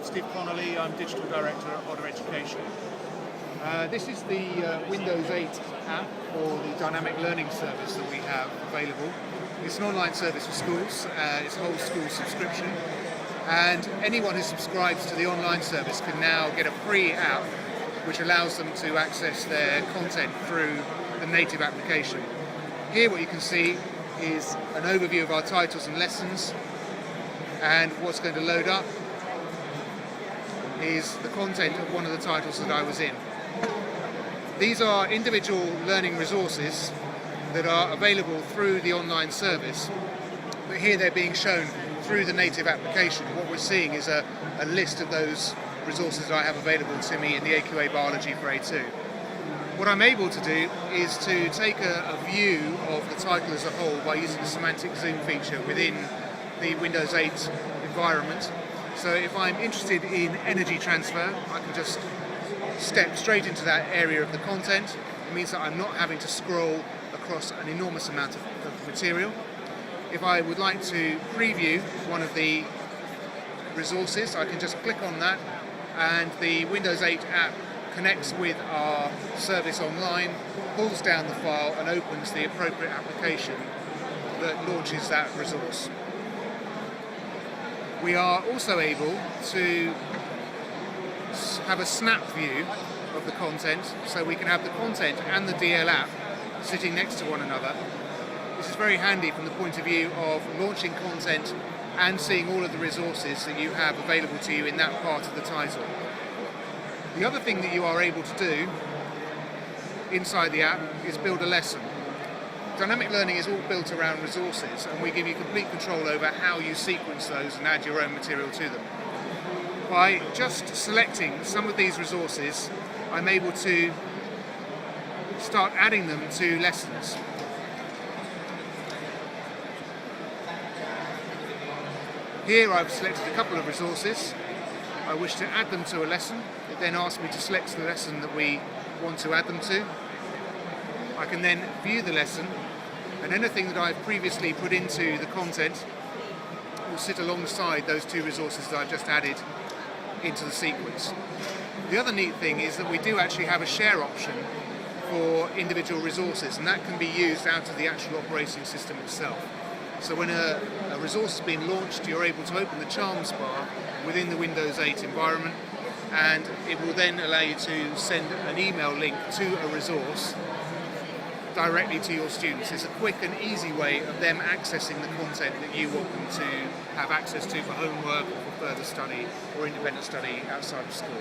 Steve Connolly, I'm Digital Director at Hodder Education. This is the Windows 8 app for the dynamic learning service that we have available. It's an online service for schools, it's a whole school subscription, and anyone who subscribes to the online service can now get a free app which allows them to access their content through the native application. Here what you can see is an overview of our titles and lessons, and what's going to load up is the content of one of the titles that I was in. These are individual learning resources that are available through the online service, but here they're being shown through the native application. What we're seeing is a list of those resources that I have available to me in the AQA Biology for A2. What I'm able to do is to take a view of the title as a whole by using the semantic zoom feature within the Windows 8 environment. So if I'm interested in energy transfer, I can just step straight into that area of the content. It means that I'm not having to scroll across an enormous amount of material. If I would like to preview one of the resources, I can just click on that, and the Windows 8 app connects with our service online, pulls down the file and opens the appropriate application that launches that resource. We are also able to have a snap view of the content, so we can have the content and the DL app sitting next to one another. This is very handy from the point of view of launching content and seeing all of the resources that you have available to you in that part of the title. The other thing that you are able to do inside the app is build a lesson. Dynamic learning is all built around resources, and we give you complete control over how you sequence those and add your own material to them. By just selecting some of these resources, I'm able to start adding them to lessons. Here I've selected a couple of resources. I wish to add them to a lesson. It then asks me to select the lesson that we want to add them to. I can then view the lesson, and anything that I've previously put into the content will sit alongside those two resources that I've just added into the sequence. The other neat thing is that we do actually have a share option for individual resources, and that can be used out of the actual operating system itself. So when a resource has been launched, you're able to open the Charms bar within the Windows 8 environment, and it will then allow you to send an email link to a resource directly to your students. It's a quick and easy way of them accessing the content that you want them to have access to for homework or for further study or independent study outside of school.